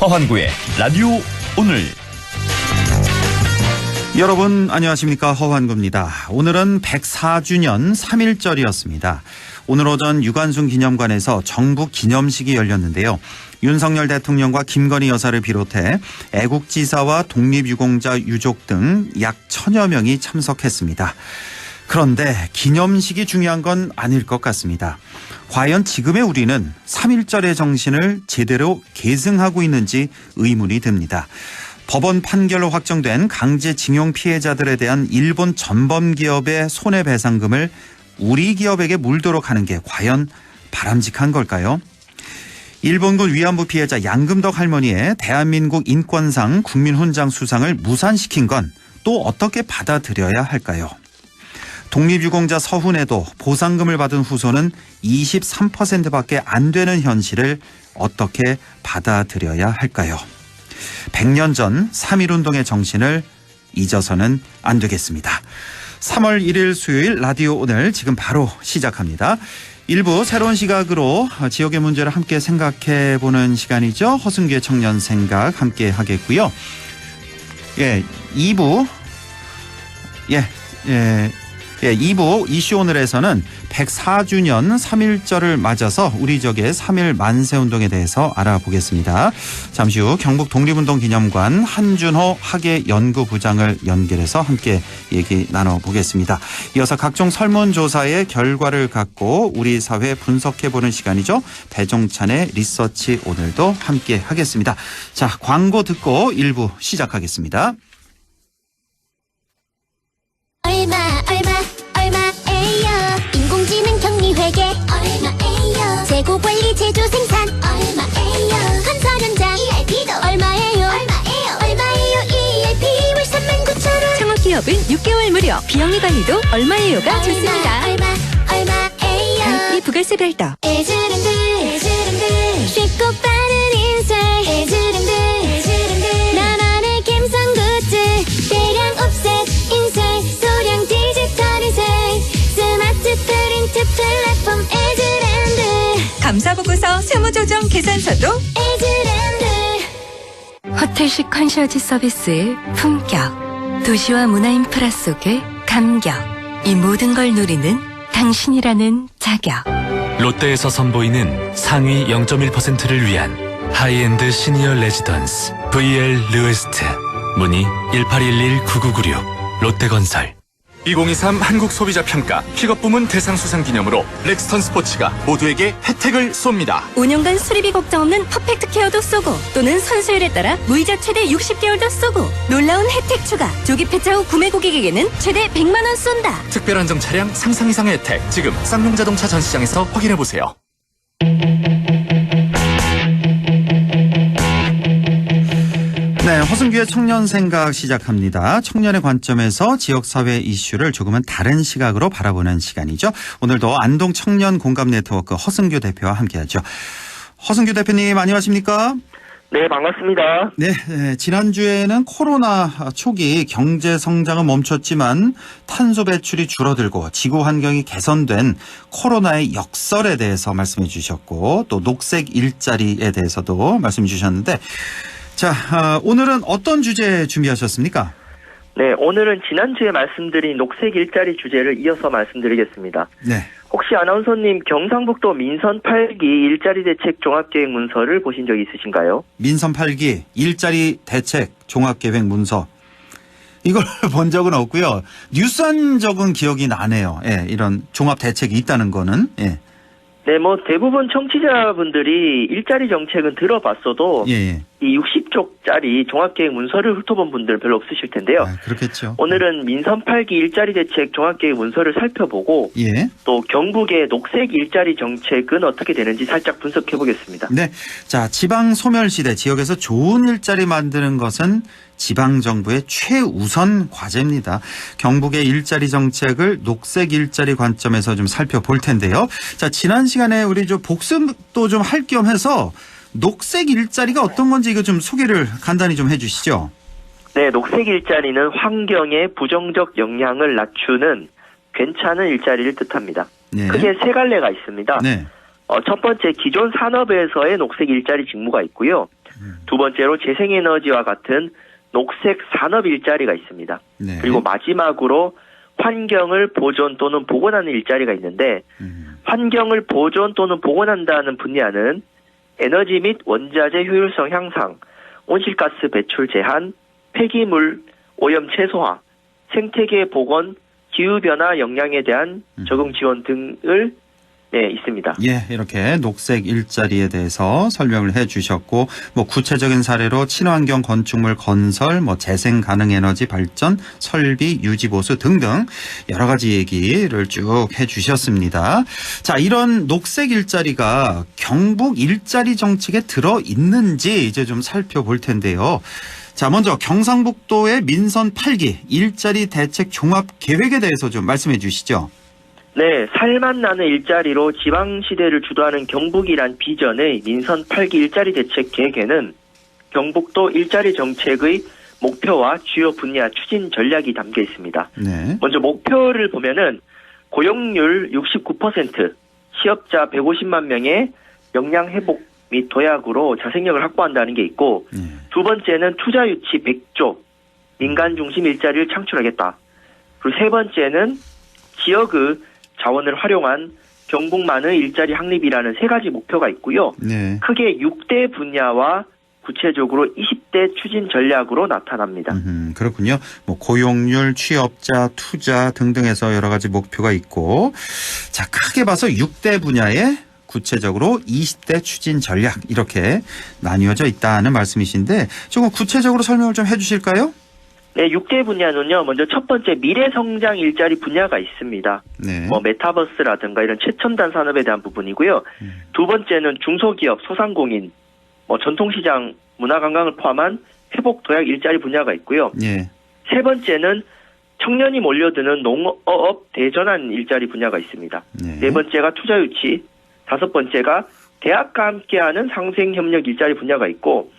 허환구의 라디오 오늘. 여러분 안녕하십니까, 허환구입니다. 오늘은 104주년 3.1절이었습니다. 오늘 오전 유관순 기념관에서 정부 기념식이 열렸는데요. 윤석열 대통령과 김건희 여사를 비롯해 애국지사와 독립유공자 유족 등 약 1000여 명이 참석했습니다. 그런데 기념식이 중요한 건 아닐 것 같습니다. 과연 지금의 우리는 3.1절의 정신을 제대로 계승하고 있는지 의문이 듭니다. 법원 판결로 확정된 강제징용 피해자들에 대한 일본 전범기업의 손해배상금을 우리 기업에게 물도록 하는 게 과연 바람직한 걸까요? 일본군 위안부 피해자 양금덕 할머니의 대한민국 인권상 국민훈장 수상을 무산시킨 건 또 어떻게 받아들여야 할까요? 독립유공자 서훈에도 보상금을 받은 후손은 23%밖에 안 되는 현실을 어떻게 받아들여야 할까요? 100년 전 3.1운동의 정신을 잊어서는 안 되겠습니다. 3월 1일 수요일 라디오 오늘 지금 바로 시작합니다. 일부 새로운 시각으로 지역의 문제를 함께 생각해보는 시간이죠. 허승규의 청년 생각 함께 하겠고요. 2부 2부 이슈 오늘에서는 104주년 3.1절을 맞아서 우리 지역의 3.1 만세운동에 대해서 알아보겠습니다. 잠시 후 경북 독립운동기념관 한준호 학예연구부장을 연결해서 함께 얘기 나눠보겠습니다. 이어서 각종 설문조사의 결과를 갖고 우리 사회 분석해보는 시간이죠. 배종찬의 리서치 오늘도 함께 하겠습니다. 자, 광고 듣고 1부 시작하겠습니다. 얼마에요? 인공지능 격리회계 얼마에요? 재고관리 제조 생산 얼마에요? 건설 현장 ERP도 얼마에요? 얼마에요? ERP 월 39,000원. 창업기업은 6개월 무료, 비영리 관리도 얼마에요가 좋습니다. 얼마에요? 이 부가세 별도. 에즈랜드 쉽고 빠른 인쇄 에즈랜드 나만의 감성 굿즈 대량 옵셋 인쇄 소량 디지털 인쇄 스마트 프린트 플랫폼 에즈랜드 감사보고서 세무조정 계산서도 에즈랜드. 호텔식 컨시어지 서비스의 품격, 도시와 문화 인프라 속의 감격, 이 모든 걸 누리는 당신이라는 자격. 롯데에서 선보이는 상위 0.1%를 위한 하이엔드 시니어 레지던스 VL 르웨스트. 문의 1811-9996 롯데건설. 2023 한국소비자평가 픽업 부문 대상 수상 기념으로 렉스턴 스포츠가 모두에게 혜택을 쏩니다. 5년간 수리비 걱정 없는 퍼펙트 케어도 쏘고, 또는 선수율에 따라 무이자 최대 60개월도 쏘고, 놀라운 혜택 추가, 조기 폐차 후 구매 고객에게는 최대 100만원 쏜다. 특별 한정 차량 상상 이상의 혜택, 지금 쌍용자동차 전시장에서 확인해보세요. 네, 허승규의 청년 생각 시작합니다. 청년의 관점에서 지역사회 이슈를 조금은 다른 시각으로 바라보는 시간이죠. 오늘도 안동 청년 공감 네트워크 허승규 대표와 함께하죠. 허승규 대표님 안녕하십니까? 네, 반갑습니다. 네, 지난주에는 코로나 초기 경제 성장은 멈췄지만 탄소 배출이 줄어들고 지구 환경이 개선된 코로나의 역설에 대해서 말씀해 주셨고, 또 녹색 일자리에 대해서도 말씀해 주셨는데, 자, 오늘은 어떤 주제 준비하셨습니까? 네, 오늘은 지난주에 말씀드린 녹색 일자리 주제를 이어서 말씀드리겠습니다. 네. 혹시 아나운서님 경상북도 민선 8기 일자리 대책 종합계획 문서를 보신 적 있으신가요? 민선 8기 일자리 대책 종합계획 문서. 이걸 본 적은 없고요. 뉴스 한 적은 기억이 나네요. 예, 이런 종합 대책이 있다는 거는. 예. 네, 대부분 청취자분들이 일자리 정책은 들어봤어도 예. 이 60쪽짜리 종합계획 문서를 훑어본 분들 별로 없으실 텐데요. 그렇겠죠. 오늘은 민선 8기 일자리 대책 종합계획 문서를 살펴보고, 예. 또 경북의 녹색 일자리 정책은 어떻게 되는지 살짝 분석해 보겠습니다. 네. 자, 지방 소멸시대 지역에서 좋은 일자리 만드는 것은 지방정부의 최우선 과제입니다. 경북의 일자리 정책을 녹색 일자리 관점에서 좀 살펴볼 텐데요. 자, 지난 시간에 우리 좀 복습도 좀 할 겸 해서 녹색 일자리가 어떤 건지 이거 좀 소개를 간단히 좀 해주시죠. 네, 녹색 일자리는 환경에 부정적 영향을 낮추는 괜찮은 일자리를 뜻합니다. 네. 크게 세 갈래가 있습니다. 네. 첫 번째, 기존 산업에서의 녹색 일자리 직무가 있고요. 두 번째로 재생에너지와 같은 녹색 산업 일자리가 있습니다. 네. 그리고 마지막으로 환경을 보존 또는 복원하는 일자리가 있는데 환경을 보존 또는 복원한다는 분야는 에너지 및 원자재 효율성 향상, 온실가스 배출 제한, 폐기물 오염 최소화, 생태계 복원, 기후변화 영향에 대한 적응 지원 등을 있습니다. 예, 이렇게 녹색 일자리에 대해서 설명을 해 주셨고, 뭐 구체적인 사례로 친환경 건축물 건설, 뭐 재생 가능 에너지 발전, 설비, 유지 보수 등등 여러 가지 얘기를 쭉 해 주셨습니다. 자, 이런 녹색 일자리가 경북 일자리 정책에 들어 있는지 이제 좀 살펴볼 텐데요. 자, 먼저 경상북도의 민선 8기 일자리 대책 종합 계획에 대해서 좀 말씀해 주시죠. 네, 살맛 나는 일자리로 지방시대를 주도하는 경북이란 비전의 민선 8기 일자리 대책 계획에는 경북도 일자리 정책의 목표와 주요 분야 추진 전략이 담겨 있습니다. 네. 먼저 목표를 보면은 고용률 69%, 취업자 150만 명의 역량 회복 및 도약으로 자생력을 확보한다는 게 있고, 두 번째는 투자 유치 100조, 민간 중심 일자리를 창출하겠다. 그리고 세 번째는 지역의 자원을 활용한 경북만의 일자리 확립이라는 세 가지 목표가 있고요. 네. 크게 6대 분야와 구체적으로 20대 추진 전략으로 나타납니다. 그렇군요. 뭐 고용률, 취업자, 투자 등등에서 여러 가지 목표가 있고, 자, 크게 봐서 6대 분야에 구체적으로 20대 추진 전략 이렇게 나뉘어져 있다는 말씀이신데 조금 구체적으로 설명을 좀 해주실까요? 네, 6대 분야는요. 먼저 첫 번째 미래성장 일자리 분야가 있습니다. 네. 뭐 메타버스라든가 이런 최첨단 산업에 대한 부분이고요. 두 번째는 중소기업, 소상공인, 뭐 전통시장, 문화관광을 포함한 회복 도약 일자리 분야가 있고요. 예. 세 번째는 청년이 몰려드는 농어업 대전환 일자리 분야가 있습니다. 네 번째가 투자 유치, 다섯 번째가 대학과 함께하는 상생협력 일자리 분야가 있고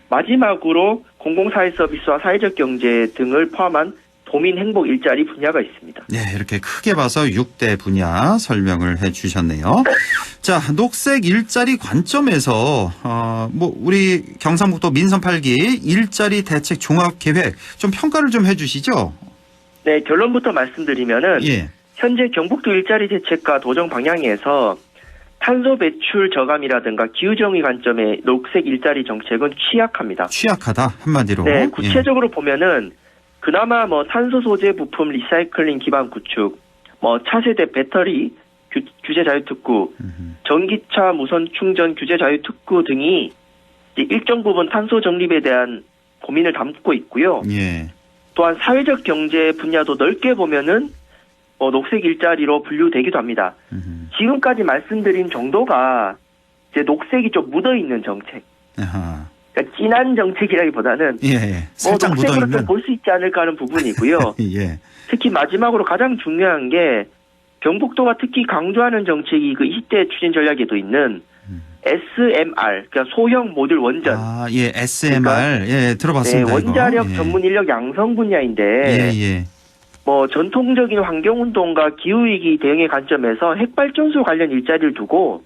마지막으로 공공사회 서비스와 사회적 경제 등을 포함한 도민 행복 일자리 분야가 있습니다. 네, 이렇게 크게 봐서 6대 분야 설명을 해 주셨네요. 자, 녹색 일자리 관점에서 뭐 우리 경상북도 민선 8기 일자리 대책 종합 계획 좀 평가를 좀 해 주시죠. 네, 결론부터 말씀드리면은 예. 현재 경북도 일자리 대책과 도정 방향에서 탄소 배출 저감이라든가 기후정의 관점의 녹색 일자리 정책은 취약합니다. 취약하다 한마디로. 네, 구체적으로 보면은 그나마 뭐 탄소 소재 부품 리사이클링 기반 구축, 뭐 차세대 배터리 규제 자유 특구, 전기차 무선 충전 규제 자유 특구 등이 이제 일정 부분 탄소 적립에 대한 고민을 담고 있고요. 예. 또한 사회적 경제 분야도 넓게 보면은 녹색 일자리로 분류되기도 합니다. 지금까지 말씀드린 정도가 이제 녹색이 좀 묻어 있는 정책. 아하. 그러니까 진한 정책이라기보다는 예. 살짝 묻어 녹색으로 있는. 좀 볼 수 있지 않을까 하는 부분이고요. 예. 특히 마지막으로 가장 중요한 게 경북도가 특히 강조하는 정책이 그 20대 추진 전략에도 있는 SMR, 그러니까 소형 모듈 원전. 아, 예, SMR. 예, 들어봤습니다. 네, 원자력 이거. 예. 전문 인력 양성 분야인데 예. 뭐 전통적인 환경운동과 기후위기 대응의 관점에서 핵발전소 관련 일자리를 두고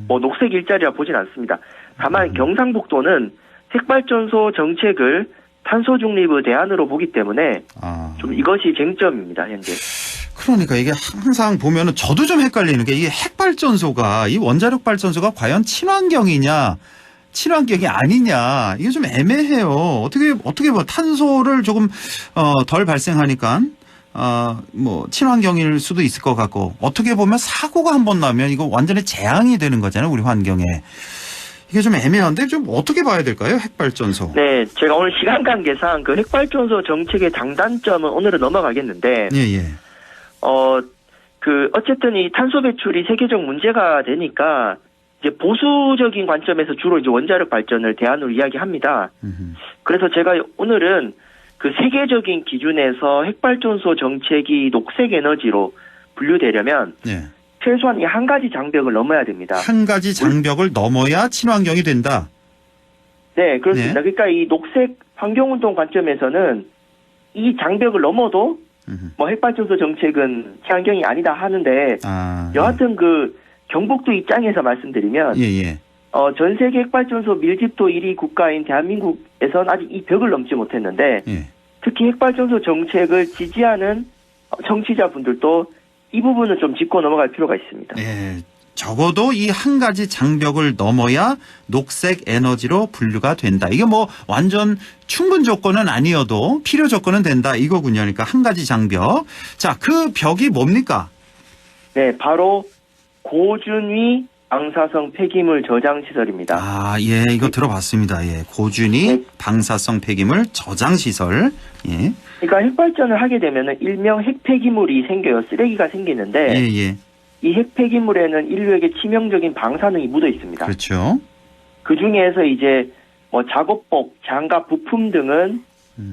뭐 녹색 일자리라 보진 않습니다. 다만 경상북도는 핵발전소 정책을 탄소 중립의 대안으로 보기 때문에 좀 이것이 쟁점입니다, 현재. 그러니까 이게 항상 보면은 저도 좀 헷갈리는 게 이게 핵발전소가 이 원자력 발전소가 과연 친환경이냐 친환경이 아니냐 이게 좀 애매해요. 어떻게 뭐 탄소를 조금 덜 발생하니까 뭐 친환경일 수도 있을 것 같고 어떻게 보면 사고가 한번 나면 이거 완전히 재앙이 되는 거잖아요, 우리 환경에. 이게 좀 애매한데 좀 어떻게 봐야 될까요, 핵발전소? 네, 제가 오늘 시간 관계상 그 핵발전소 정책의 장단점은 오늘은 넘어가겠는데. 예. 어쨌든 이 탄소 배출이 세계적 문제가 되니까 이제 보수적인 관점에서 주로 이제 원자력 발전을 대안으로 이야기합니다. 그래서 제가 오늘은 그 세계적인 기준에서 핵발전소 정책이 녹색 에너지로 분류되려면 최소한 이 한 가지 장벽을 넘어야 됩니다. 한 가지 장벽을 넘어야 친환경이 된다. 네, 그렇습니다. 그러니까 이 녹색 환경운동 관점에서는 이 장벽을 넘어도 뭐 핵발전소 정책은 친환경이 아니다 하는데 여하튼 그 경북도 입장에서 말씀드리면 전 세계 핵발전소 밀집도 1위 국가인 대한민국에선 아직 이 벽을 넘지 못했는데 예. 특히 핵발전소 정책을 지지하는 청취자분들도 이 부분을 좀 짚고 넘어갈 필요가 있습니다. 예. 적어도 이 한 가지 장벽을 넘어야 녹색 에너지로 분류가 된다. 이게 뭐 완전 충분 조건은 아니어도 필요 조건은 된다 이거군요. 그러니까 한 가지 장벽. 자, 그 벽이 뭡니까? 네, 바로 고준위 방사성 폐기물 저장 시설입니다. 아, 예, 이거 들어봤습니다. 예, 고준위 네. 방사성 폐기물 저장 시설. 예, 그러니까 핵발전을 하게 되면은 일명 핵폐기물이 생겨요. 쓰레기가 생기는데 예, 예. 이 핵폐기물에는 인류에게 치명적인 방사능이 묻어 있습니다. 그렇죠. 그 중에서 이제 뭐 작업복, 장갑, 부품 등은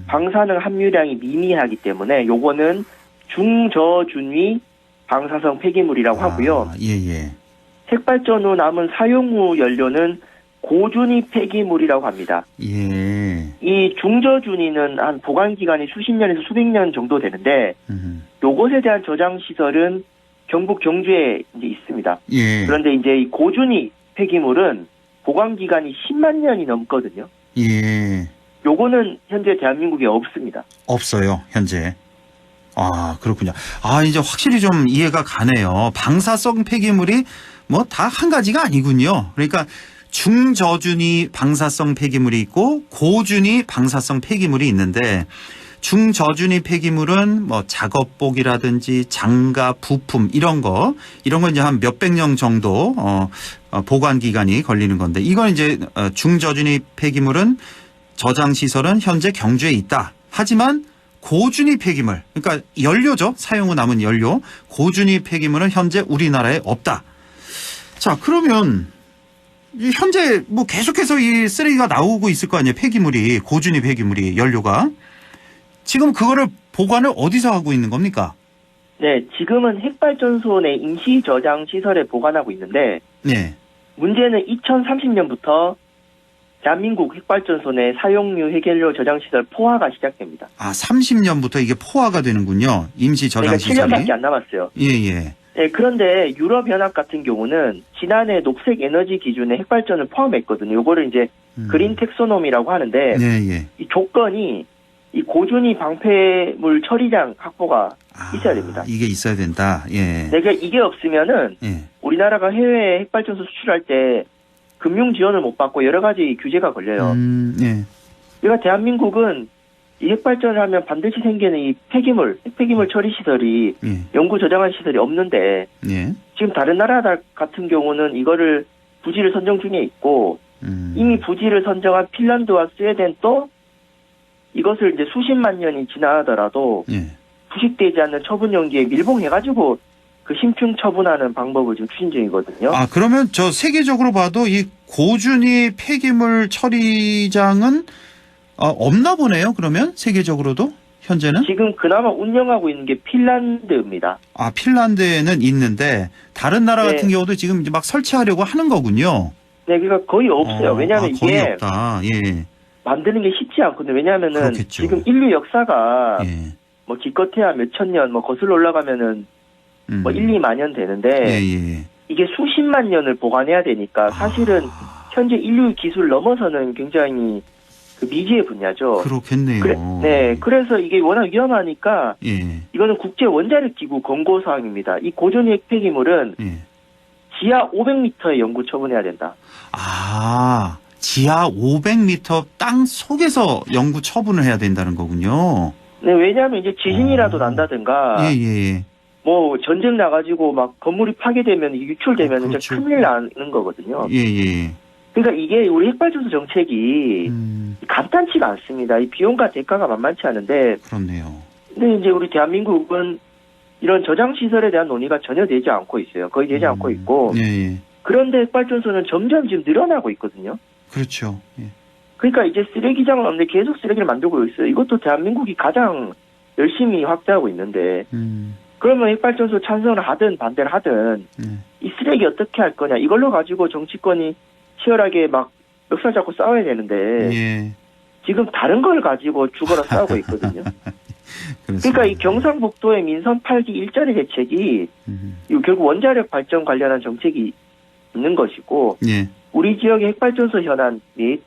방사능 함유량이 미미하기 때문에 요거는 중저준위 방사성 폐기물이라고 하고요. 아, 예, 예. 핵발전 후 남은 사용 후 연료는 고준위 폐기물이라고 합니다. 예. 이 중저준위는 한 보관 기간이 수십 년에서 수백 년 정도 되는데 요것에 대한 저장 시설은 경북 경주에 이제 있습니다. 예. 그런데 이제 이 고준위 폐기물은 보관 기간이 10만 년이 넘거든요. 예. 요거는 현재 대한민국에 없습니다. 없어요, 현재. 아, 그렇군요. 아, 이제 확실히 좀 이해가 가네요. 방사성 폐기물이 뭐 다 한 가지가 아니군요. 그러니까 중저준위 방사성 폐기물이 있고 고준위 방사성 폐기물이 있는데 중저준위 폐기물은 뭐 작업복이라든지 장갑, 부품 이런 거 이제 한 몇백 년 정도 보관 기간이 걸리는 건데 이건 이제 중저준위 폐기물은 저장 시설은 현재 경주에 있다. 하지만 고준위 폐기물, 그러니까 연료죠. 사용 후 남은 연료. 고준위 폐기물은 현재 우리나라에 없다. 자, 그러면 현재 뭐 계속해서 이 쓰레기가 나오고 있을 거 아니에요. 폐기물이, 고준위 폐기물이, 연료가. 지금 그거를 보관을 어디서 하고 있는 겁니까? 네, 지금은 핵발전소 내 임시 저장 시설에 보관하고 있는데 네. 문제는 2030년부터 대한민국 핵발전소 내 사용유 핵연료 저장 시설 포화가 시작됩니다. 아, 30년부터 이게 포화가 되는군요. 임시 저장 그러니까 시설이. 7년밖에 안 남았어요. 예, 예. 네, 그런데 유럽연합 같은 경우는 지난해 녹색 에너지 기준에 핵발전을 포함했거든요. 요거를 이제 그린 텍소노미라고 하는데 네, 예. 이 조건이 이 고준위 방패물 처리장 확보가 있어야 됩니다. 이게 있어야 된다. 예. 그러니까 이게 없으면은 예. 우리나라가 해외에 핵발전소 수출할 때 금융 지원을 못 받고 여러 가지 규제가 걸려요. 예. 그러니까 대한민국은 이 핵발전을 하면 반드시 생기는 이 핵폐기물 처리 시설이 예. 연구 저장할 시설이 없는데 예. 지금 다른 나라 같은 경우는 이거를 부지를 선정 중에 있고 이미 부지를 선정한 핀란드와 스웨덴 또 이것을 이제 수십만 년이 지나더라도 예. 부식되지 않는 처분 용기에 밀봉해가지고 그 심층 처분하는 방법을 지금 추진 중이거든요. 아, 그러면 저 세계적으로 봐도 이 고준위 폐기물 처리장은 없나 보네요. 그러면 세계적으로도 현재는? 지금 그나마 운영하고 있는 게 핀란드입니다. 아, 핀란드에는 있는데 다른 나라 네. 같은 경우도 지금 이제 막 설치하려고 하는 거군요. 네, 그러니까 거의 없어요. 왜냐하면 거의 이게 없다. 예. 만드는 게 쉽지 않거든요. 왜냐하면은 그렇겠죠. 지금 인류 역사가 예. 뭐 기껏해야 몇천 년, 뭐 거슬러 올라가면은 뭐 1, 2만 년 되는데 예. 이게 수십만 년을 보관해야 되니까 사실은 현재 인류 기술 넘어서는 굉장히 그 미지의 분야죠. 그렇겠네요. 네, 그래서 이게 워낙 위험하니까 예. 이거는 국제 원자력 기구 권고 사항입니다. 이 고준위 핵폐기물은 예. 지하 500m에 영구 처분해야 된다. 아, 지하 500m 땅 속에서 영구 처분을 해야 된다는 거군요. 네, 왜냐하면 이제 지진이라도 난다든가 예. 뭐 전쟁 나가지고 막 건물이 파괴되면 유출되면 그렇죠. 이제 큰일 나는 거거든요. 예. 그러니까 이게 우리 핵발전소 정책이 간단치가 않습니다. 이 비용과 대가가 만만치 않은데, 그렇네요. 근데 이제 우리 대한민국은 이런 저장 시설에 대한 논의가 전혀 되지 않고 있어요. 거의 되지 않고 있고, 예. 그런데 핵발전소는 점점 지금 늘어나고 있거든요. 그렇죠. 예. 그러니까 이제 쓰레기장은 없는데 계속 쓰레기를 만들고 있어요. 이것도 대한민국이 가장 열심히 확대하고 있는데, 그러면 핵발전소 찬성을 하든 반대를 하든 이 쓰레기 어떻게 할 거냐 이걸로 가지고 정치권이 치열하게 막 멱살 잡고 싸워야 되는데 예. 지금 다른 걸 가지고 죽어라 싸우고 있거든요. 그러니까 이 경상북도의 민선 8기 일자리 대책이 이거 결국 원자력 발전 관련한 정책이 있는 것이고 예. 우리 지역의 핵발전소 현안 및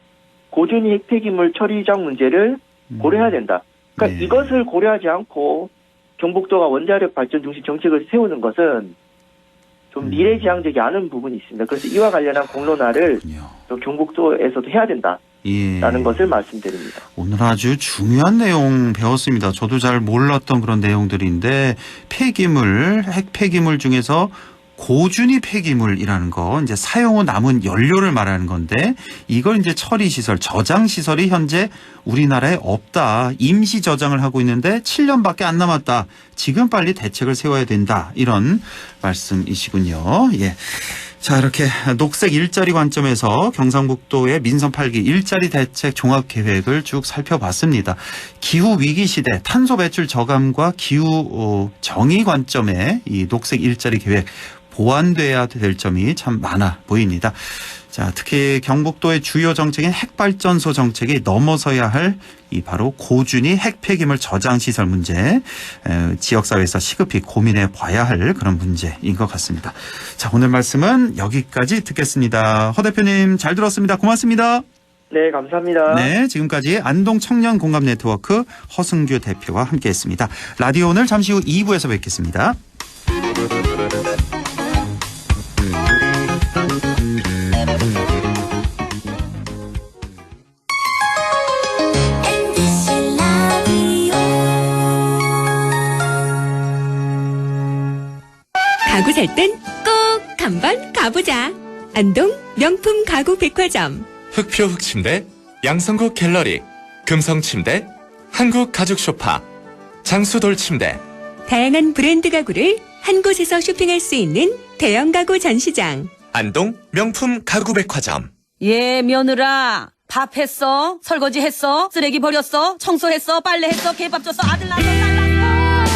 고준위 핵폐기물 처리장 문제를 고려해야 된다. 그러니까 네. 이것을 고려하지 않고 경북도가 원자력 발전 중심 정책을 세우는 것은 좀 미래지향적이 않은 부분이 있습니다. 그래서 이와 관련한 공론화를 또 경북도에서도 해야 된다라는 예. 것을 말씀드립니다. 오늘 아주 중요한 내용 배웠습니다. 저도 잘 몰랐던 그런 내용들인데 폐기물, 핵폐기물 중에서 고준위 폐기물이라는 거 이제 사용 후 남은 연료를 말하는 건데 이걸 이제 처리 시설, 저장 시설이 현재 우리나라에 없다. 임시 저장을 하고 있는데 7년밖에 안 남았다. 지금 빨리 대책을 세워야 된다. 이런 말씀이시군요. 예. 자, 이렇게 녹색 일자리 관점에서 경상북도의 민선 8기 일자리 대책 종합 계획을 쭉 살펴봤습니다. 기후 위기 시대 탄소 배출 저감과 기후 정의 관점의 이 녹색 일자리 계획 보완돼야 될 점이 참 많아 보입니다. 자, 특히 경북도의 주요 정책인 핵발전소 정책이 넘어서야 할 이 바로 고준위 핵폐기물 저장 시설 문제, 지역사회에서 시급히 고민해 봐야 할 그런 문제인 것 같습니다. 자, 오늘 말씀은 여기까지 듣겠습니다. 허 대표님 잘 들었습니다. 고맙습니다. 네, 감사합니다. 네, 지금까지 안동 청년 공감 네트워크 허승규 대표와 함께했습니다. 라디오 오늘 잠시 후 2부에서 뵙겠습니다. MBC 라디오 가구 살 땐 꼭 한번 가보자. 안동 명품 가구 백화점. 흑표 흑침대, 양성국 갤러리, 금성침대, 한국 가죽 소파, 장수돌 침대. 다양한 브랜드 가구를 한 곳에서 쇼핑할 수 있는 대형 가구 전시장. 안동 명품 가구 백화점. 예, 며느라. 밥 했어? 설거지 했어? 쓰레기 버렸어? 청소했어? 빨래했어? 개밥 줬어? 아들 낳았어? 딸 낳았어?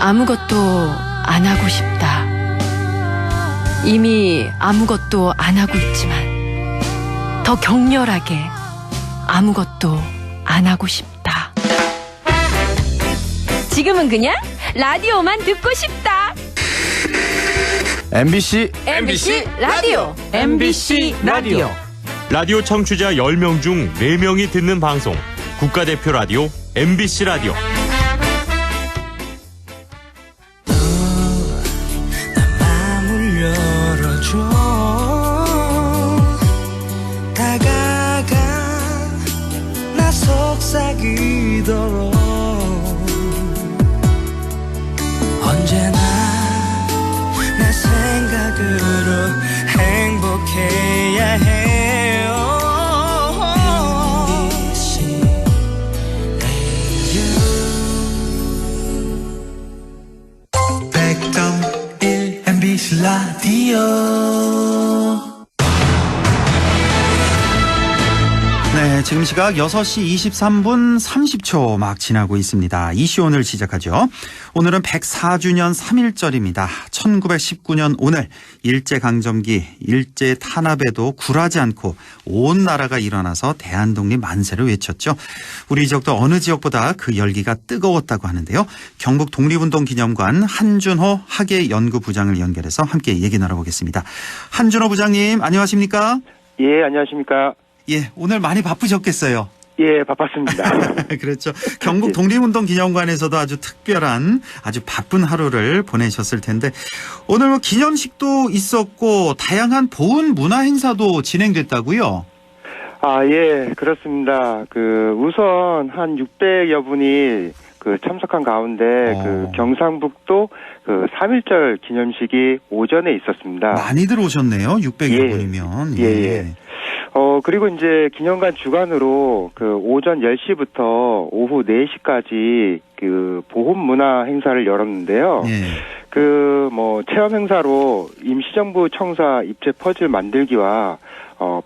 아무것도 안 하고 싶다. 이미 아무것도 안 하고 있지만 더 격렬하게 아무것도 안 하고 싶다. 지금은 그냥 라디오만 듣고 싶다. MBC 라디오. MBC 라디오. 라디오 청취자 10명 중 4명이 듣는 방송. 국가대표 라디오 MBC 라디오. 마음을 열어줘 다가가 나 속삭이도록 언제나 내 생각으로 행복해야 해요. MBC 라디오 100.1 MBC 라디오. 네, 지금 시각 6시 23분 30초 막 지나고 있습니다. 이슈 오늘 시작하죠. 오늘은 104주년 3.1절입니다. 1919년 오늘 일제강점기, 일제 탄압에도 굴하지 않고 온 나라가 일어나서 대한독립 만세를 외쳤죠. 우리 지역도 어느 지역보다 그 열기가 뜨거웠다고 하는데요. 경북 독립운동기념관 한준호 학예연구부장을 연결해서 함께 얘기 나눠보겠습니다. 한준호 부장님 안녕하십니까? 예, 안녕하십니까. 예, 오늘 많이 바쁘셨겠어요. 예, 바빴습니다. 그렇죠. 경북 독립운동기념관에서도 아주 특별한 아주 바쁜 하루를 보내셨을 텐데 오늘 뭐 기념식도 있었고 다양한 보훈 문화 행사도 진행됐다고요? 아, 예, 그렇습니다. 우선 한 600여 분이 참석한 가운데 경상북도 3.1절 기념식이 오전에 있었습니다. 많이들 오셨네요. 600여 예. 분이면. 예. 그리고 이제 기념관 주관으로 오전 10시부터 오후 4시까지 보훈 문화 행사를 열었는데요. 예. 체험 행사로 임시정부 청사 입체 퍼즐 만들기와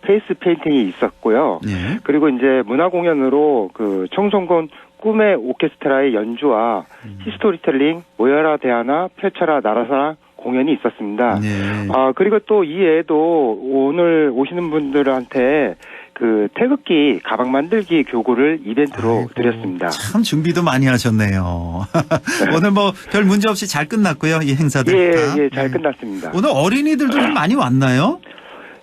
페이스 페인팅이 있었고요. 예. 그리고 이제 문화 공연으로 청송군 꿈의 오케스트라의 연주와 히스토리텔링, 모여라 대하나, 펼쳐라 나라사랑 공연이 있었습니다. 네. 그리고 또 이외에도 오늘 오시는 분들한테 태극기 가방 만들기 교구를 이벤트로 드렸습니다. 참 준비도 많이 하셨네요. 오늘 뭐 별 문제 없이 잘 끝났고요. 이 행사들 다. 예, 잘 끝났습니다. 오늘 어린이들도 좀 많이 왔나요?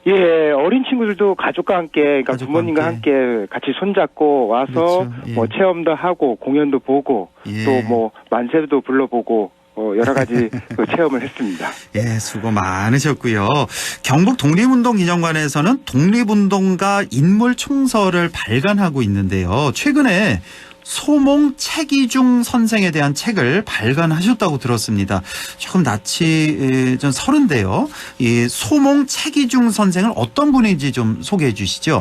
예, 어린 친구들도 가족과 함께, 그러니까 가족과 부모님과 함께 같이 손잡고 와서 그렇죠. 예. 뭐 체험도 하고 공연도 보고 예. 또 뭐 만세도 불러보고 여러 가지 그 체험을 했습니다. 예, 수고 많으셨고요. 경북 독립운동기념관에서는 독립운동가 인물 총서를 발간하고 있는데요. 최근에 소몽 책이중 선생에 대한 책을 발간하셨다고 들었습니다. 조금 낯이 좀 서른데요. 이 소몽 책이중 선생은 어떤 분인지 좀 소개해 주시죠.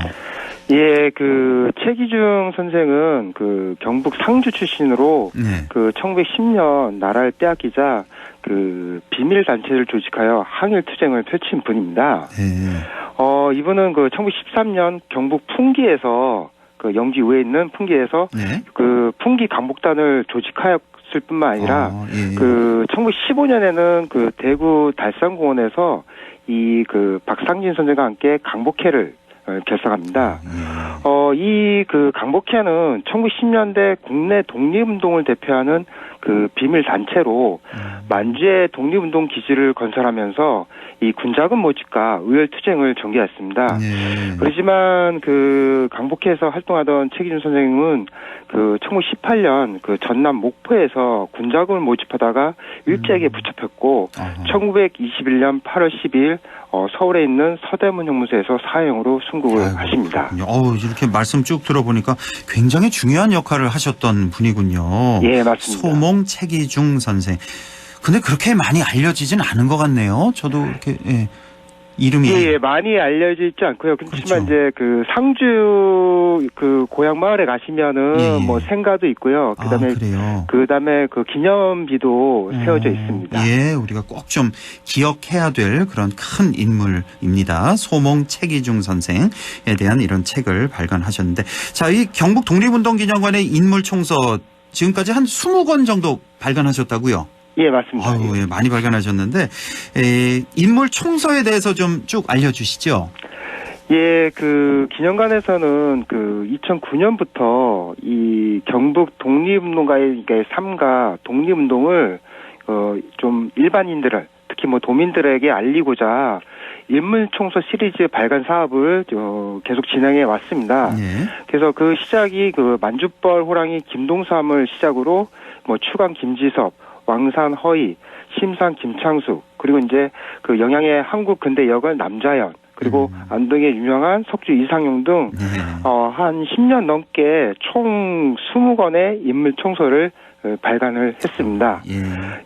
예, 그 최기중 선생은 그 경북 상주 출신으로 네. 그 1910년 나라를 빼앗기자 그 비밀 단체를 조직하여 항일 투쟁을 펼친 분입니다. 네. 이분은 그 1913년 경북 풍기에서 그 영지 의회에 있는 풍기에서 네. 그 풍기 강복단을 조직하였을 뿐만 아니라 예. 그 1915년에는 그 대구 달산공원에서 이 그 박상진 선생과 함께 강복회를 결성합니다. 이 그 강복회는 1910년대 국내 독립운동을 대표하는 그 비밀 단체로 만주에 독립운동 기지를 건설하면서 이 군자금 모집과 의열 투쟁을 전개했습니다. 네. 그렇지만 그 강복회에서 활동하던 최기준 선생님은 그 1918년 그 전남 목포에서 군자금을 모집하다가 일제에게 붙잡혔고 1921년 8월 10일 서울에 있는 서대문 형무소에서 사형으로 순국을 하십니다. 이렇게 말씀 쭉 들어보니까 굉장히 중요한 역할을 하셨던 분이군요. 예, 맞습니다. 소몽 책이중 선생. 근데 그렇게 많이 알려지진 않은 것 같네요. 저도 이렇게 이름이 예, 많이 알려져 있지 않고요. 그렇지만 그렇죠. 이제 그 상주 그 고향 마을에 가시면은 예. 뭐 생가도 있고요. 그다음에 그래요. 그다음에 그 기념비도 세워져 있습니다. 예, 우리가 꼭 좀 기억해야 될 그런 큰 인물입니다. 소몽 책이중 선생에 대한 이런 책을 발간하셨는데, 자, 이 경북 독립운동기념관의 인물 총서 지금까지 한 20권 정도 발간하셨다고요? 예, 맞습니다. 예, 많이 발견하셨는데 인물 총서에 대해서 좀 쭉 알려주시죠. 예, 그 기념관에서는 그 2009년부터 이 경북 독립운동가의 삶과 독립운동을 좀 일반인들을 특히 뭐 도민들에게 알리고자 인물 총서 시리즈 발간 사업을 계속 진행해 왔습니다. 예. 그래서 그 시작이 그 만주벌 호랑이 김동삼을 시작으로 뭐 추강 김지섭, 왕산 허희, 심산 김창숙, 그리고 이제 그 영양의 한국 근대 여걸 남자연, 그리고 안동의 유명한 석주 이상용 등 한 10년 넘게 총 20권의 인물 총서를 발간을 했습니다.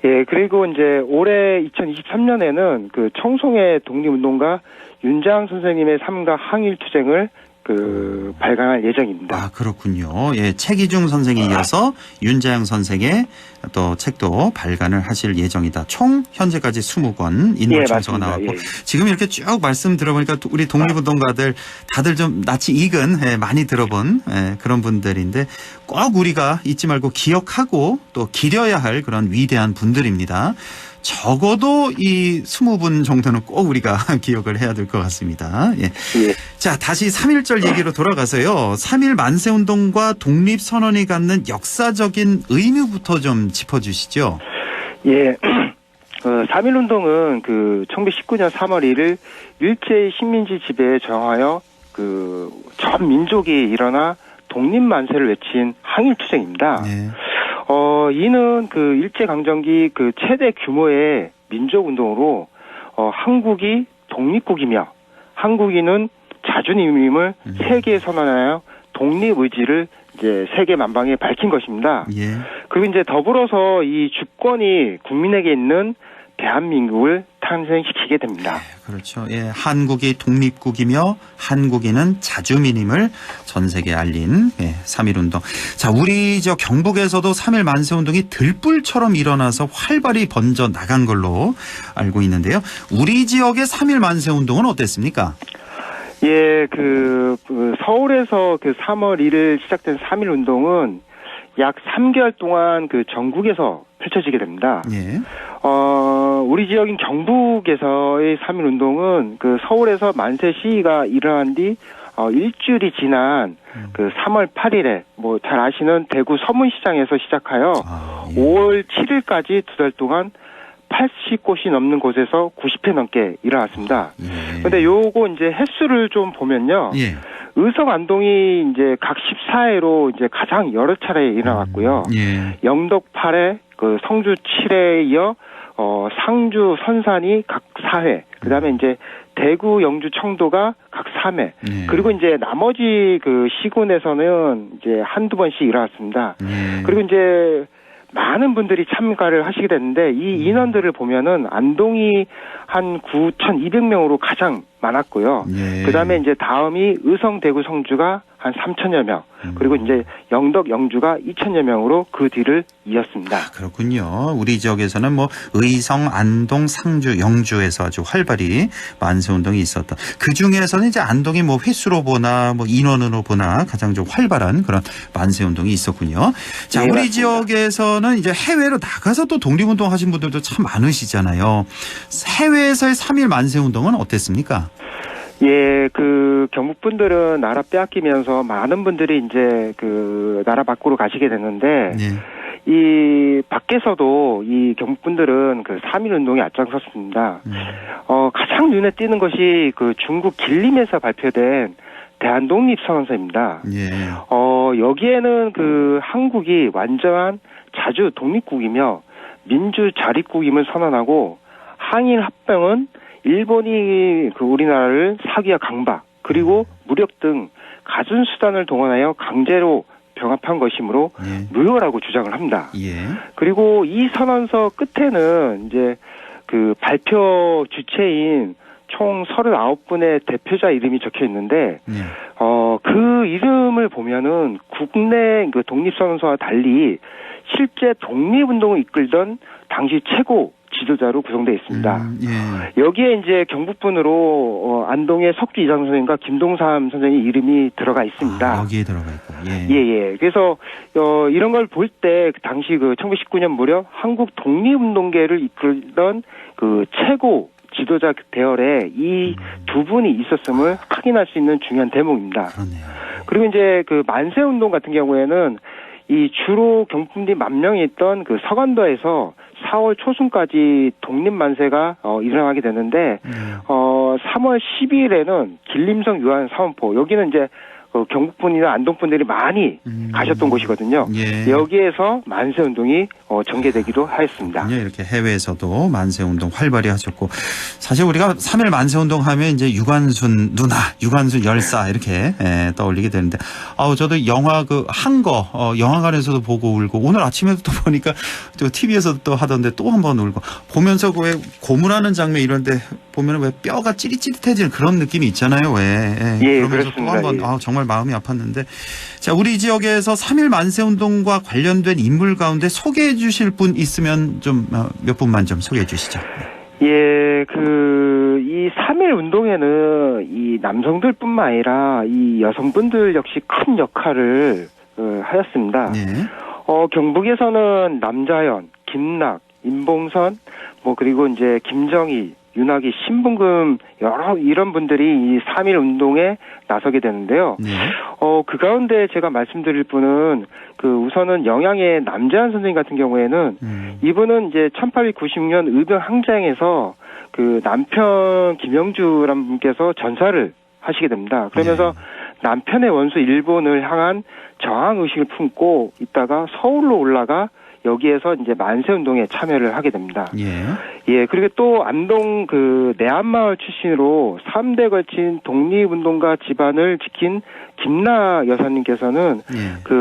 예, 그리고 이제 올해 2023년에는 그 청송의 독립운동가 윤장 선생님의 삶과 항일 투쟁을 그 발간할 예정입니다. 아, 그렇군요. 예, 책이중 선생에 이어서 윤자영 선생의 또 책도 발간을 하실 예정이다. 총 현재까지 20권 인물 총서가 나왔고, 지금 이렇게 쭉 말씀 들어보니까 우리 독립운동가들 다들 좀 낯이 익은, 많이 들어본 그런 분들인데 꼭 우리가 잊지 말고 기억하고 또 기려야 할 그런 위대한 분들입니다. 적어도 이 20분 정도는 꼭 우리가 기억을 해야 될 것 같습니다. 예. 자, 다시 3.1절 얘기로 돌아가서요. 3.1 만세운동과 독립선언이 갖는 역사적인 의미부터 좀 짚어주시죠. 예. 3.1운동은 그 1919년 3월 1일 일제의 식민지 지배에 저항하여 그 전 민족이 일어나 독립만세를 외친 항일투쟁입니다. 네. 이는 그 일제강점기 그 최대 규모의 민족운동으로 한국이 독립국이며 한국인은 자주님임을 세계에 선언하여 독립의지를 이제 세계 만방에 밝힌 것입니다. 예. 그리고 이제 더불어서 이 주권이 국민에게 있는 대한민국을 탄생시키게 됩니다. 그렇죠. 예, 한국이 독립국이며 한국인은 자주민임을 전 세계에 알린 3.1운동. 자, 우리 경북에서도 3.1 만세운동이 들불처럼 일어나서 활발히 번져 나간 걸로 알고 있는데요. 우리 지역의 3.1 만세운동은 어땠습니까? 예, 그 서울에서 그 3월 1일 시작된 3.1운동은 약 3개월 동안 그 전국에서 펼쳐지게 됩니다. 예. 우리 지역인 경북에서의 3.1운동은 그 서울에서 만세 시위가 일어난 뒤 일주일이 지난 그 3월 8일에 뭐 잘 아시는 대구 서문시장에서 시작하여 5월 7일까지 2달 동안 80곳이 넘는 곳에서 90회 넘게 일어났습니다. 예. 근데 요거 이제 횟수를 좀 보면요. 예. 의성 안동이 이제 각 14회로 이제 가장 여러 차례 일어났고요. 예. 영덕 8회, 그 성주 7회에 이어 상주 선산이 각 4회. 그다음에 이제 대구, 영주, 청도가 각 3회. 예. 그리고 이제 나머지 그 시군에서는 이제 한두 번씩 일어났습니다. 예. 그리고 이제 많은 분들이 참가를 하시게 됐는데 이 인원들을 보면은 안동이 한 9,200명으로 가장 많았고요. 예. 그다음에 이제 다음이 의성, 대구, 성주가 한 3,000여 명. 그리고 이제 영덕, 영주가 2,000여 명으로 그 뒤를 이었습니다. 그렇군요. 우리 지역에서는 뭐 의성, 안동, 상주, 영주에서 아주 활발히 만세운동이 있었다. 그 중에서는 이제 안동이 뭐 횟수로 보나 뭐 인원으로 보나 가장 좀 활발한 그런 만세운동이 있었군요. 자, 네, 우리 맞습니다. 지역에서는 이제 해외로 나가서 또 독립운동 하신 분들도 참 많으시잖아요. 해외에서의 3.1 만세운동은 어땠습니까? 예, 그 경북 분들은 나라 빼앗기면서 많은 분들이 이제 그 나라 밖으로 가시게 됐는데 네. 이 밖에서도 이 경북 분들은 그 3.1 운동에 앞장섰습니다. 가장 눈에 띄는 것이 그 중국 길림에서 발표된 대한독립선언서입니다. 예. 여기에는 그 한국이 완전한 자주 독립국이며 민주 자립국임을 선언하고 항일 합병은 일본이 그 우리나라를 사기와 강박 그리고 무력 등 갖은 수단을 동원하여 강제로 병합한 것이므로 예. 무효라고 주장을 합니다. 예. 그리고 이 선언서 끝에는 이제 그 발표 주체인 총 39분의 대표자 이름이 적혀 있는데, 예. 그 이름을 보면은 국내 그 독립선언서와 달리 실제 독립운동을 이끌던 당시 최고 지도자로 구성되어 있습니다. 예. 여기에 이제 경북분으로 안동의 석주 이장 선생님과 김동삼 선생님 이름이 들어가 있습니다. 아, 여기에 들어가 있고. 예. 예. 그래서 이런 걸 볼 때 당시 그 1919년 무렵 한국 독립운동계를 이끌던 그 최고 지도자 대열에 이 두 분이 있었음을 확인할 수 있는 중요한 대목입니다. 그렇네요. 그리고 이제 그 만세운동 같은 경우에는 이 주로 경북분들이 만 명이 있던 그 서간도에서 4월 초순까지 독립만세가 일어나게 되는데 3월 12일에는 길림성 유한 사원포 여기는 이제 경북분이나 안동분들이 많이 가셨던 곳이거든요. 예. 여기에서 만세운동이 전개되기도 하였습니다. 이렇게 해외에서도 만세운동 활발히 하셨고 사실 우리가 3.1 만세운동 하면 이제 유관순 누나, 유관순 열사 이렇게 떠올리게 되는데 저도 영화 그 한거 영화관에서도 보고 울고 오늘 아침에도 또 보니까 또 TV에서도 또 하던데 또 한 번 울고 보면서 왜 고문하는 장면 이런데 보면 왜 뼈가 찌릿찌릿해지는 그런 느낌이 있잖아요. 왜? 예, 그러면서 또 그렇습니다. 한 번 예. 정말 마음이 아팠는데 자 우리 지역에서 3.1 만세운동과 관련된 인물 가운데 소개해 주실 분 있으면 좀 몇 분만 좀 소개해 주시죠. 예, 이 3.1 운동에는 이 남성들뿐만 아니라 이 여성분들 역시 큰 역할을 하였습니다. 네. 경북에서는 남자연, 김낙, 임봉선, 그리고 이제 김정희, 윤학이, 신분금 여러 이런 분들이 이 3.1 운동에 나서게 되는데요. 네. 그 가운데 제가 말씀드릴 분은 우선은 영양의 남재한 선생님 같은 경우에는 이분은 이제 1896년 의병 항쟁에서 그 남편 김영주라는 분께서 전사를 하시게 됩니다. 그러면서 남편의 원수 일본을 향한 저항 의식을 품고 있다가 서울로 올라가 여기에서 이제 만세운동에 참여를 하게 됩니다. 예, 그리고 또 안동 내안마을 출신으로 3대 걸친 독립운동가 집안을 지킨 김나 여사님께서는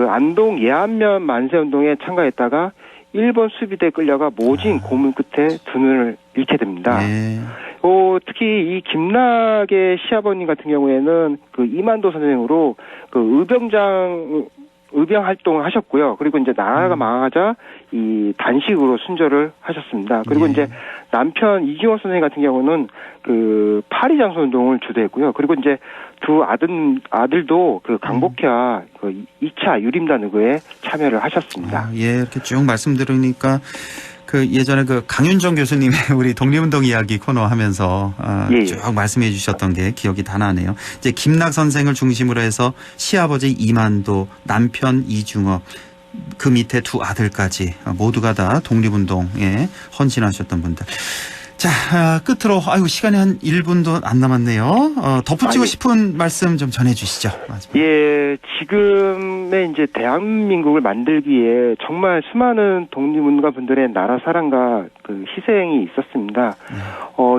안동 예안면 만세운동에 참가했다가 일본 수비대에 끌려가 모진 고문 끝에 두 눈을 잃게 됩니다. 특히 이 김낙의 시아버님 같은 경우에는 이만도 선생으로 의병 활동을 하셨고요. 그리고 이제 나라가 망하자 이 단식으로 순절을 하셨습니다. 그리고 이제 남편 이기호 선생님 같은 경우는 파리 장소 운동을 주도했고요. 그리고 이제 두 아들도 강복회와 2차 유림단 의거에 참여를 하셨습니다. 이렇게 쭉 말씀 들으니까 예전에 강윤정 교수님의 우리 독립운동 이야기 코너 하면서 쭉 말씀해 주셨던 게 기억이 다 나네요. 이제 김낙 선생을 중심으로 해서 시아버지 이만도, 남편 이중업, 그 밑에 두 아들까지 모두가 다 독립운동에 헌신하셨던 분들. 자, 끝으로 아이고 시간이 한 1분도 안 남았네요. 덧붙이고 싶은 말씀 좀 전해주시죠. 예, 지금의 이제 대한민국을 만들기 위해 정말 수많은 독립운동가 분들의 나라 사랑과 그 희생이 있었습니다.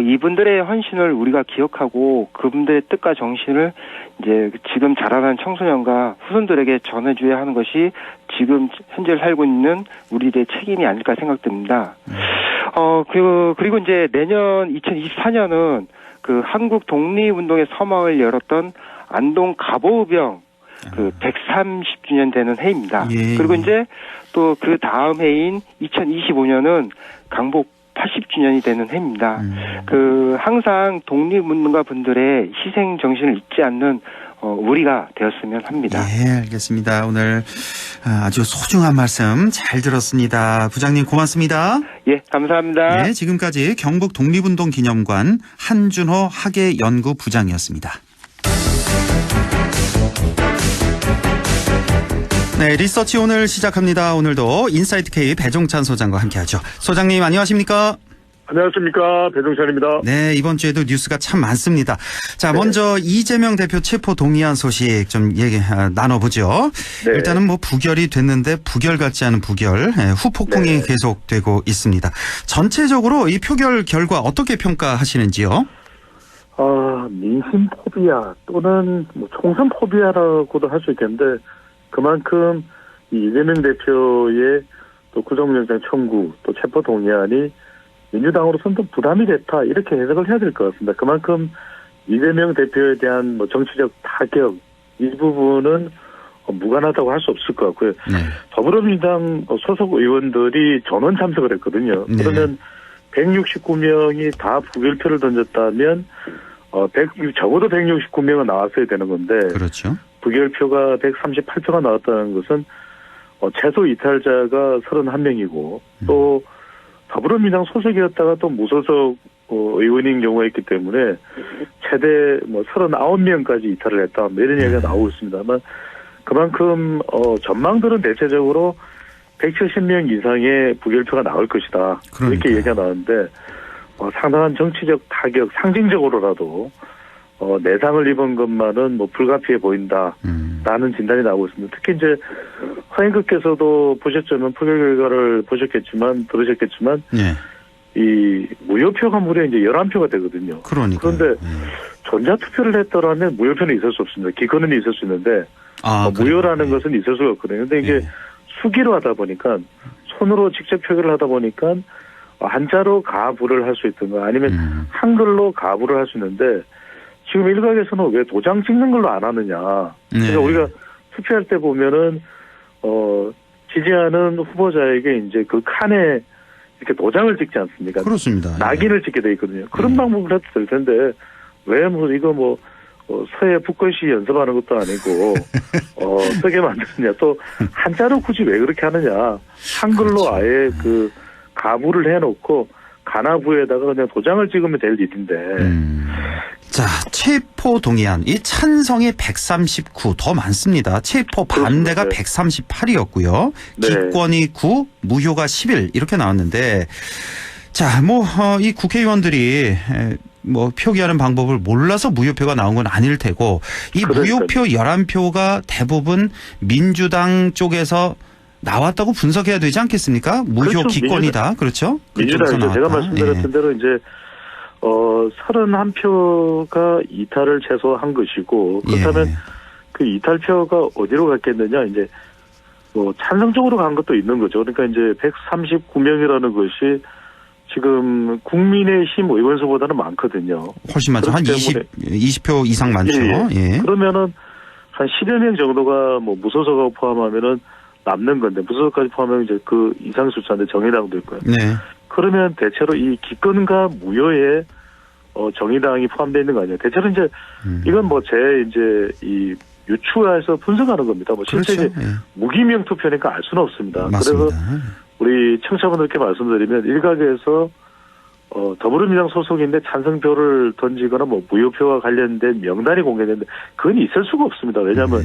이분들의 헌신을 우리가 기억하고 그분들의 뜻과 정신을 이제 지금 자라나는 청소년과 후손들에게 전해줘야 하는 것이 지금 현재 살고 있는 우리들의 책임이 아닐까 생각됩니다. 그리고 이제 내년 2024년은 그 한국 독립운동의 서막을 열었던 안동 갑오병 그 130주년 되는 해입니다. 예. 그리고 이제 또 그 다음 해인 2025년은 강복 80주년이 되는 해입니다. 그 항상 독립운동가 분들의 희생 정신을 잊지 않는 우리가 되었으면 합니다. 예, 알겠습니다. 오늘 아주 소중한 말씀 잘 들었습니다. 부장님 고맙습니다. 예, 감사합니다. 네, 지금까지 경북 독립운동기념관 한준호 학예연구 부장이었습니다. 네, 리서치 오늘 시작합니다. 오늘도 인사이트 K 배종찬 소장과 함께하죠. 소장님 안녕하십니까? 안녕하십니까. 배종찬입니다. 네, 이번 주에도 뉴스가 참 많습니다. 자, 먼저 이재명 대표 체포 동의안 소식 좀 나눠보죠. 네. 일단은 뭐 부결이 됐는데 부결 같지 않은 부결, 후폭풍이 계속되고 있습니다. 전체적으로 이 표결 결과 어떻게 평가하시는지요? 민심 포비아 또는 뭐 총선 포비아라고도 할 수 있겠는데 그만큼 이 이재명 대표의 또 구속영장 청구 또 체포 동의안이 민주당으로서는 좀 부담이 됐다 이렇게 해석을 해야 될 것 같습니다. 그만큼 이재명 대표에 대한 뭐 정치적 타격 이 부분은 무관하다고 할 수 없을 것 같고요. 네. 더불어민주당 소속 의원들이 전원 참석을 했거든요. 네. 그러면 169명이 다 부결표를 던졌다면 적어도 169명은 나왔어야 되는 건데 그렇죠. 부결표가 138표가 나왔다는 것은 최소 이탈자가 31명이고 또 더불어민주당 소속이었다가 또 무소속 의원인 경우가 있기 때문에 최대 39명까지 이탈을 했다. 이런 얘기가 나오고 있습니다만 그만큼 전망들은 대체적으로 170명 이상의 부결표가 나올 것이다. 그러니까요. 이렇게 얘기가 나오는데 상당한 정치적 타격, 상징적으로라도 내상을 입은 것만은 불가피해 보인다라는 진단이 나오고 있습니다. 특히 이제 허행급께서도 보셨지만 표결 결과를 들으셨겠지만 네. 이 무효표가 무려 이제 11표가 되거든요. 그런데 전자투표를 했더라면 무효표는 있을 수 없습니다. 기권은 있을 수 있는데 무효라는 것은 있을 수가 없거든요. 근데 이게 수기로 하다 보니까 손으로 직접 표결을 하다 보니까 한자로 가부를 할 수 있던가 아니면 한글로 가부를 할 수 있는데 지금 일각에서는 왜 도장 찍는 걸로 안 하느냐. 그러니까 우리가 투표할 때 보면은 지지하는 후보자에게 이제 그 칸에 이렇게 도장을 찍지 않습니까? 그렇습니다. 낙인을 찍게 돼 있거든요. 그런 방법을 해도 될 텐데 왜 서해 북글씨 연습하는 것도 아니고 쓰게 만드느냐. 또 한자로 굳이 왜 그렇게 하느냐. 한글로 그렇죠. 아예 그 가부를 해놓고 가나부에다가 그냥 도장을 찍으면 될 일인데. 자, 체포 동의안 이 찬성이 139 더 많습니다. 체포 반대가 138이었고요. 네. 기권이 9, 무효가 11 이렇게 나왔는데 자, 이 국회의원들이 표기하는 방법을 몰라서 무효표가 나온 건 아닐 테고 이 무효표 11표가 대부분 민주당 쪽에서 나왔다고 분석해야 되지 않겠습니까? 무효 그렇죠. 기권이다. 그렇죠? 민주당이죠. 제가 말씀드렸던 대로 이제 31표가 이탈을 최소한 것이고 그렇다면 그 이탈표가 어디로 갔겠느냐 이제 찬성적으로 간 것도 있는 거죠. 그러니까 이제 139명이라는 것이 지금 국민의힘 의원수보다는 많거든요. 훨씬 많죠. 한 20표 이상 많죠. 예. 그러면은 한 10여 명 정도가 무소속하고 포함하면은 남는 건데 무소속까지 포함하면 이제 그 이상 숫자인데 정의당도 있고요. 네. 그러면 대체로 이 기권과 무효에 정의당이 포함되어 있는 거 아니에요. 대체로 이제 이건 이 유추해서 분석하는 겁니다. 실제 그렇죠. 무기명 투표니까 알 수는 없습니다. 맞습니다. 그래서 우리 청취자분들께 말씀드리면 일각에서 더불어민주당 소속인데 찬성표를 던지거나 무효표와 관련된 명단이 공개되는데 그건 있을 수가 없습니다. 왜냐하면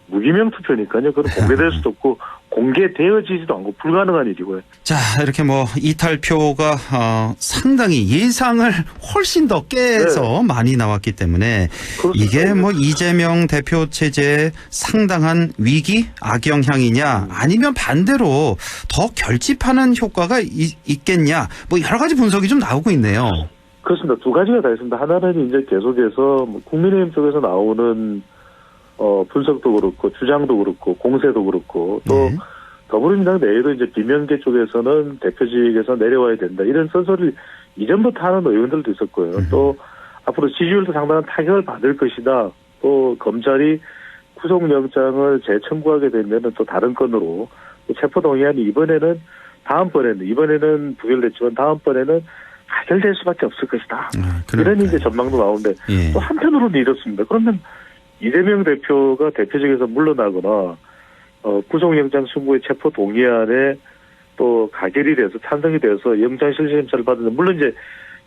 무기명 투표니까요. 그건 공개될 수도 없고 공개되어지지도 않고 불가능한 일이고요. 자, 이렇게 뭐 이탈표가 상당히 예상을 훨씬 더 깨서 많이 나왔기 때문에 이게 뭐 이재명 대표 체제의 상당한 위기, 악영향이냐 아니면 반대로 더 결집하는 효과가 있겠냐 뭐 여러 가지 분석이 좀 나오고 있네요. 그렇습니다. 두 가지가 다 있습니다. 하나는 이제 계속해서 국민의힘 쪽에서 나오는 분석도 그렇고 주장도 그렇고 공세도 그렇고 또 더불어민주당 내에도 이제 비명계 쪽에서는 대표직에서 내려와야 된다 이런 선서를 이전부터 하는 의원들도 있었고요. 또 앞으로 지지율도 상당한 타격을 받을 것이다. 또 검찰이 구속영장을 재청구하게 되면은 또 다른 건으로 또 체포동의안이 이번에는 부결됐지만 다음번에는 가결될 수밖에 없을 것이다. 이런 이제 전망도 나오는데 또 한편으로는 이렇습니다. 그러면 이재명 대표가 대표직에서 물러나거나 구속영장 청구의 체포 동의안에 또 가결이 돼서 찬성이 돼서 영장실질심사를 받는데 물론 이제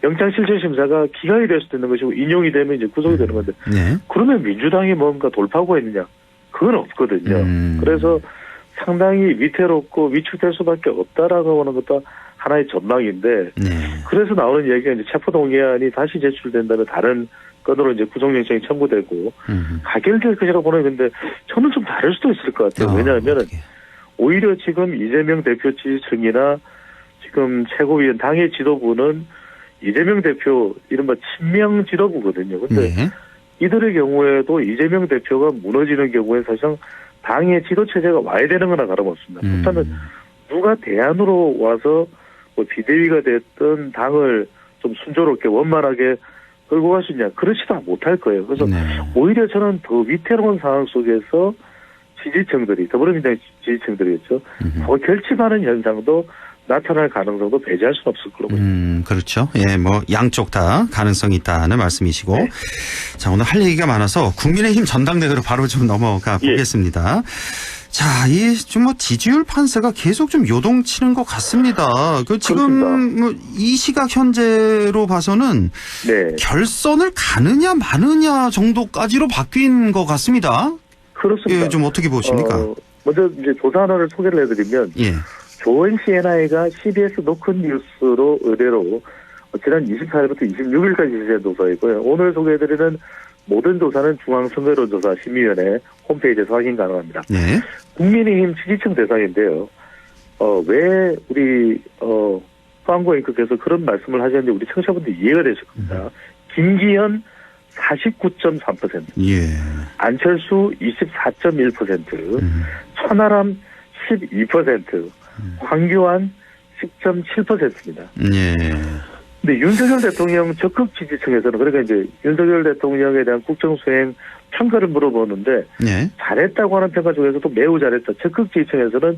영장실질심사가 기각이 될 수도 있는 것이고 인용이 되면 이제 구속이 되는 건데 그러면 민주당이 뭔가 돌파구가 있느냐? 그건 없거든요. 그래서 상당히 위태롭고 위축될 수밖에 없다라고 하는 것도 하나의 전망인데 그래서 나오는 얘기가 이제 체포 동의안이 다시 제출된다면 다른 건으로 이제 구속영장이 청구되고 가결될 것이라고 보는 건데 저는 좀 다를 수도 있을 것 같아요. 왜냐하면 오히려 지금 이재명 대표 지지층이나 지금 최고위원 당의 지도부는 이재명 대표 이른바 친명 지도부거든요. 근데 이들의 경우에도 이재명 대표가 무너지는 경우에 사실상 당의 지도 체제가 와야 되는 거나 다름없습니다. 그렇다면 누가 대안으로 와서 뭐 비대위가 됐든 당을 좀 순조롭게 원만하게 끌고 갈 수 있냐. 그렇지도 못할 거예요. 그래서 오히려 저는 더 위태로운 상황 속에서 지지층들이 더불어민주당 지지층들이겠죠. 더 결집하는 현상도 나타날 가능성도 배제할 수는 없을 거라고 봅니다. 그렇죠. 예, 뭐 양쪽 다 가능성이 있다는 말씀이시고 자, 오늘 할 얘기가 많아서 국민의힘 전당대회로 바로 좀 넘어가 보겠습니다. 자, 이 좀 뭐 지지율 판세가 계속 좀 요동치는 것 같습니다. 지금 뭐 이 시각 현재로 봐서는 결선을 가느냐 마느냐 정도까지로 바뀐 것 같습니다. 그렇습니다. 예, 좀 어떻게 보십니까? 먼저 이제 조사 하나를 소개를 해드리면 조원 CNI가 CBS 노컷뉴스로 의뢰로 지난 24일부터 26일까지 실시한 조사이고요. 오늘 소개해드리는 모든 조사는 중앙선거여론조사 심의위원회 홈페이지에서 확인 가능합니다. 국민의힘 지지층 대상인데요. 왜 우리 후안고 앵커께서 그런 말씀을 하셨는지 우리 청취자분들이 이해가 되실 겁니다. 김기현 49.3%, 안철수 24.1%, 천하람 12%, 황교안 10.7%입니다. 근데 윤석열 대통령 적극 지지층에서는 그러니까 이제 윤석열 대통령에 대한 국정수행 평가를 물어보는데 잘했다고 하는 평가 중에서도 매우 잘했다. 적극 지지층에서는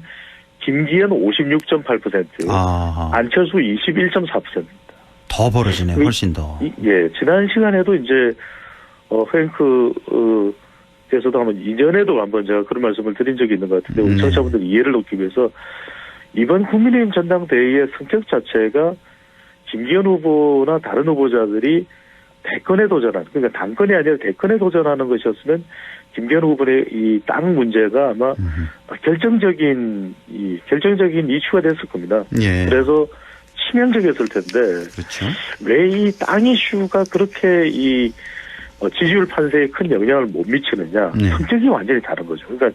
김기현 56.8%, 안철수 21.4%입니다. 더 벌어지네, 훨씬 더. 지난 시간에도 이제 께서도 한번 이전에도 한번 제가 그런 말씀을 드린 적이 있는 것 같은데 우리 청취자분들 이해를 돕기 위해서 이번 국민의힘 전당대회의 성격 자체가 김기현 후보나 다른 후보자들이 대권에 도전하는, 그러니까 당권이 아니라 대권에 도전하는 것이었으면 김기현 후보의 이 땅 문제가 아마 결정적인 이슈가 됐을 겁니다. 그래서 치명적이었을 텐데 왜 이 땅 이슈가 그렇게 이 지지율 판세에 큰 영향을 못 미치느냐. 성격이 완전히 다른 거죠. 그러니까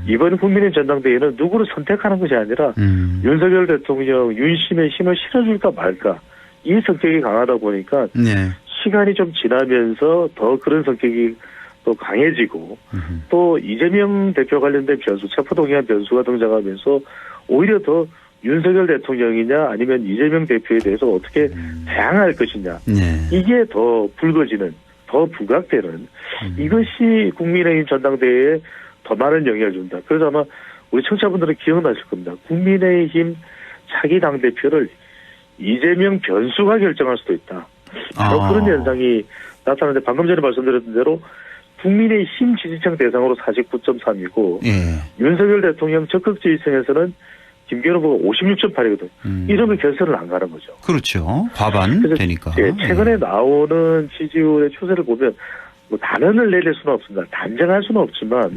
이번 국민의힘 전당대회는 누구를 선택하는 것이 아니라 윤석열 대통령 윤심에 힘을 실어줄까 말까. 이 성격이 강하다 보니까 시간이 좀 지나면서 더 그런 성격이 또 강해지고 또 이재명 대표 관련된 변수, 체포동의안 변수가 등장하면서 오히려 더 윤석열 대통령이냐 아니면 이재명 대표에 대해서 어떻게 대항할 것이냐. 이게 더 붉어지는, 더 부각되는 이것이 국민의힘 전당대회에 더 많은 영향을 준다. 그래서 아마 우리 청취자분들은 기억나실 겁니다. 국민의힘 차기 당대표를 이재명 변수가 결정할 수도 있다. 바로 그런 현상이 나타나는데 방금 전에 말씀드렸던 대로 국민의힘 지지층 대상으로 49.3이고 윤석열 대통령 적극 지지층에서는 김기현 후보가 56.8이거든. 이러면 결선을 안 가는 거죠. 그렇죠. 과반 되니까. 최근에 나오는 지지율의 추세를 보면 뭐 단언을 내릴 수는 없습니다. 단정할 수는 없지만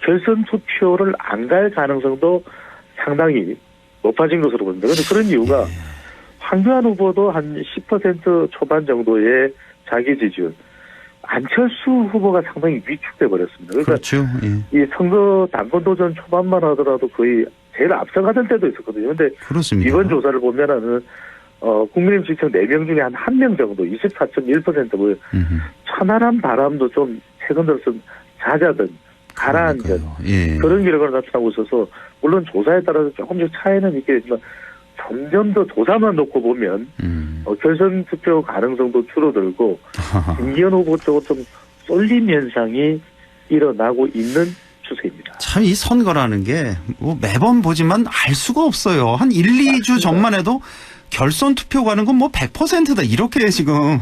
결선 투표를 안 갈 가능성도 상당히 높아진 것으로 보입니다. 그런데 그런 이유가 황교안 후보도 한 10% 초반 정도의 자기 지지율, 안철수 후보가 상당히 위축돼 버렸습니다. 그러니까 그렇죠. 예. 이 선거 당권 도전 초반만 하더라도 거의 제일 앞서가던 때도 있었거든요. 그런데 그렇습니다. 이번 조사를 보면은 국민의힘 지지층 4명 중에 한 1명 정도 24.1%고 천안함 바람도 좀 최근 들어서 잦아든 가라앉은 그런 결과가 나타나고 있어서 물론 조사에 따라서 조금씩 차이는 있겠지만 점점 더 조사만 놓고 보면 결선 투표 가능성도 줄어들고 김기현 후보 쪽으로 좀 쏠림 현상이 일어나고 있는 추세입니다. 참 이 선거라는 게 뭐 매번 보지만 알 수가 없어요. 한 1, 2주 전만 해도 결선 투표 가는 건 뭐 100%다 이렇게 지금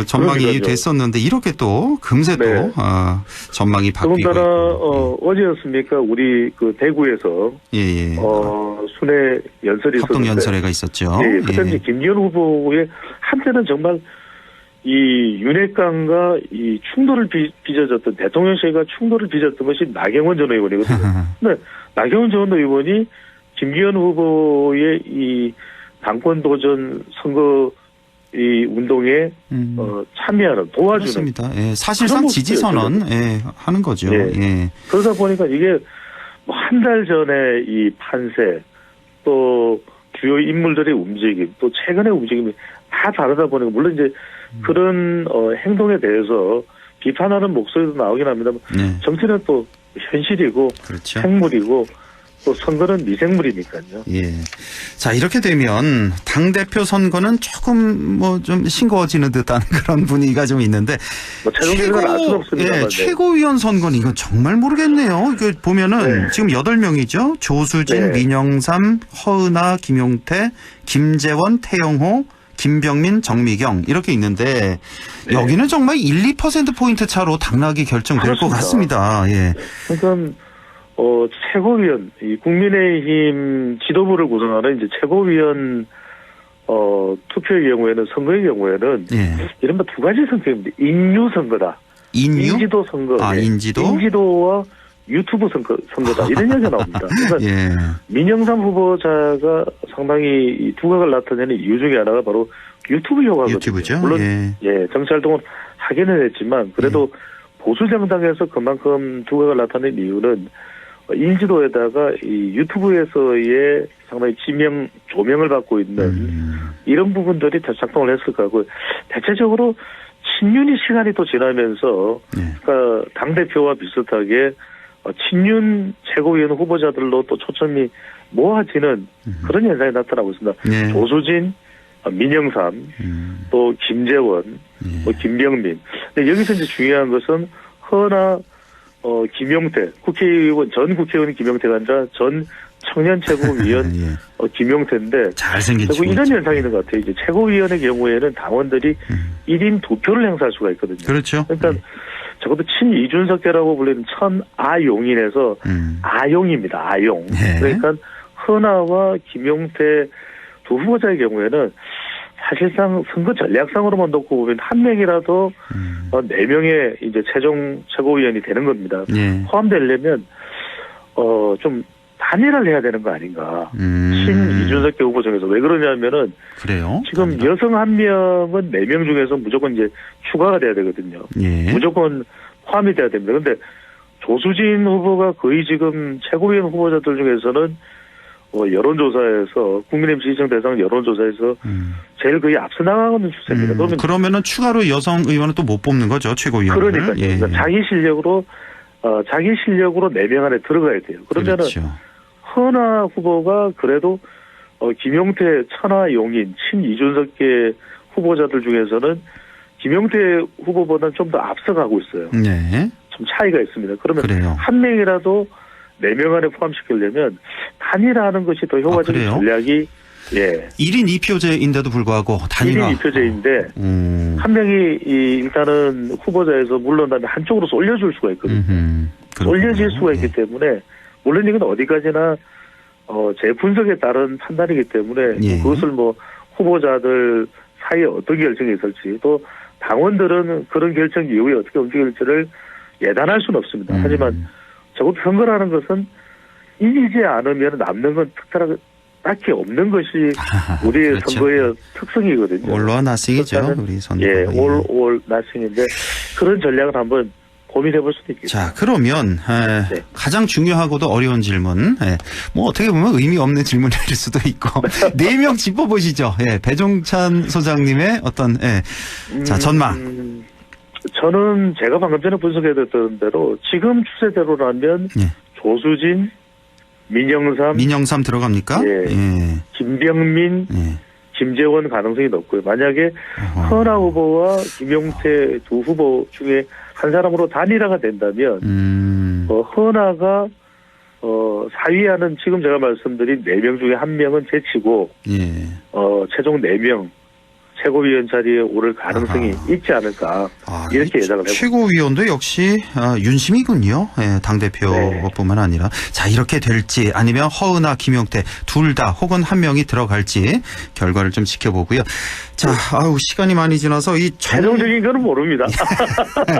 전망이 그러니까요. 됐었는데 이렇게 또 금세 또 전망이 바뀌고 있고. 더군다나 어제였습니까? 우리 그 대구에서 순회 연설이 합동 있었는데 연설회가 있었죠. 예, 그때 이제 김기현 후보의 한때는 정말 이 윤핵관과 이 충돌을 빚어졌던 대통령실과 충돌을 빚었던 것이 나경원 전 의원이거든요. 근데 나경원 전 의원이 김기현 후보의 이 당권 도전 선거 이 운동에 참여하는 도와주는 그렇습니다. 예, 사실상 지지 선언 하는 거죠. 예. 그러다 보니까 이게 한 달 전에 이 판세 또 주요 인물들의 움직임 또 최근의 움직임이 다 다르다 보니까 물론 이제 그런 행동에 대해서 비판하는 목소리도 나오긴 합니다만 정치는 또 현실이고 그렇죠. 생물이고 또 선거는 미생물이니까요. 예. 자, 이렇게 되면 당대표 선거는 조금 뭐 좀 싱거워지는 듯한 그런 분위기가 좀 있는데. 뭐 최종 결과는 알 수는 없습니다. 최고위원 선거는 이건 정말 모르겠네요. 이거 보면은 지금 8명이죠. 조수진, 민영삼, 허은하, 김용태, 김재원, 태영호, 김병민, 정미경 이렇게 있는데 여기는 정말 1, 2%포인트 차로 당락이 결정될 것 같습니다. 예. 그러니까 최고위원, 이 국민의힘 지도부를 구성하는 이제 최고위원, 투표의 경우에는, 선거의 경우에는, 이른바 두 가지 선택입니다. 인류 선거다. 인지도 선거. 인지도? 인지도와 유튜브 선거다. 이런 얘기가 나옵니다. 그러니까 민영삼 후보자가 상당히 이 두각을 나타내는 이유 중에 하나가 바로 유튜브 효과거든요. 유튜브죠. 물론, 정치 활동을 하기는 했지만, 그래도 보수 정당에서 그만큼 두각을 나타낸 이유는 인지도에다가 이 유튜브에서의 상당히 조명을 받고 있는 이런 부분들이 작동을 했을 거고 대체적으로 친윤이 시간이 또 지나면서 그러니까 당대표와 비슷하게 친윤 최고위원 후보자들로 또 초점이 모아지는 그런 현상이 나타나고 있습니다. 조수진, 민영삼, 또 김재원, 김병민. 근데 여기서 이제 중요한 것은 허나 김용태, 전 국회의원 김용태가 아니라 전 청년 최고위원 김용태인데. 잘생긴 그리고 이런 현상이 있는 것 같아요. 이제 최고위원의 경우에는 당원들이 1인 2표를 행사할 수가 있거든요. 그렇죠. 그러니까 적어도 친이준석계라고 불리는 천아용인에서 아용입니다. 아용. 그러니까 허나와 김용태 두 후보자의 경우에는 사실상 선거 전략상으로만 놓고 보면 한 명이라도 4명의 이제 최종 최고위원이 되는 겁니다. 포함되려면 좀 단일화를 해야 되는 거 아닌가. 이준석 후보 중에서 왜 그러냐면은 그래요? 지금 단일화. 여성 1명은 4명 중에서 무조건 이제 추가가 돼야 되거든요. 무조건 포함이 돼야 됩니다. 그런데 조수진 후보가 거의 지금 최고위원 후보자들 중에서는 여론조사에서 국민의힘 지지층 대상 여론조사에서 제일 거의 앞서 나가는 추세입니다. 그러면은 추가로 여성 의원은 또 못 뽑는 거죠, 최고위원을. 그러니까요. 그러니까 자기 실력으로 4명 안에 들어가야 돼요. 그러면은 그렇죠. 허나 후보가 그래도 김용태, 천하용인, 친이준석계 후보자들 중에서는 김용태 후보보다는 좀 더 앞서가고 있어요. 좀 차이가 있습니다. 그러면 한 명이라도 4명 안에 포함시키려면 단일화하는 것이 더 효과적인 전략이 1인 2표제인데도 불구하고 단일화. 1인 2표제인데 한 명이 일단은 후보자에서 물러나면 한쪽으로 쏠려줄 수가 있거든요. 쏠려질 수가 있기 때문에 물론 이건 어디까지나 제 분석에 따른 판단이기 때문에 그것을 뭐 후보자들 사이에 어떤 결정이 있을지 또 당원들은 그런 결정 이후에 어떻게 움직일지를 예단할 수는 없습니다. 하지만 적어도 선거라는 것은 이기지 않으면 남는 건 특별하게 딱히 없는 것이 우리의 그렇죠. 선거의 특성이거든요. 올와 나싱이죠. 우리 선거. 예, 올 나싱인데 그런 전략을 한번 고민해볼 수도 있겠죠. 자, 그러면 네. 가장 중요하고도 어려운 질문. 뭐 어떻게 보면 의미 없는 질문일 수도 있고 4명 짚어보시죠. 배종찬 소장님의 어떤 자 전망. 저는 제가 방금 전에 분석해드렸던 대로 지금 추세대로라면 조수진, 민영삼 들어갑니까? 김병민, 김재원 가능성이 높고요. 만약에 허나 후보와 김용태 두 후보 중에 한 사람으로 단일화가 된다면 허나가 4위하는 지금 제가 말씀드린 4명 중에 1명은 제치고 최종 4명 최고위원 자리에 오를 가능성이 있지 않을까 이렇게 예상을 해봅니다. 최고위원도 역시 윤심이군요. 당대표뿐만 아니라. 자, 이렇게 될지 아니면 허은하 김용태 둘 다 혹은 한 명이 들어갈지 결과를 좀 지켜보고요. 자, 시간이 많이 지나서 이 최종적인 거는 모릅니다.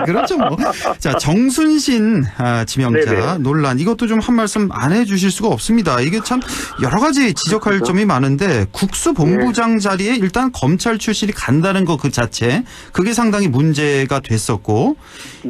그렇죠, 뭐. 자, 정순신 지명자 논란 이것도 좀 한 말씀 안 해주실 수가 없습니다. 이게 참 여러 가지 지적할 점이 많은데 국수본부장 자리에 일단 검찰 출신이 간다는 거 그 자체 그게 상당히 문제가 됐었고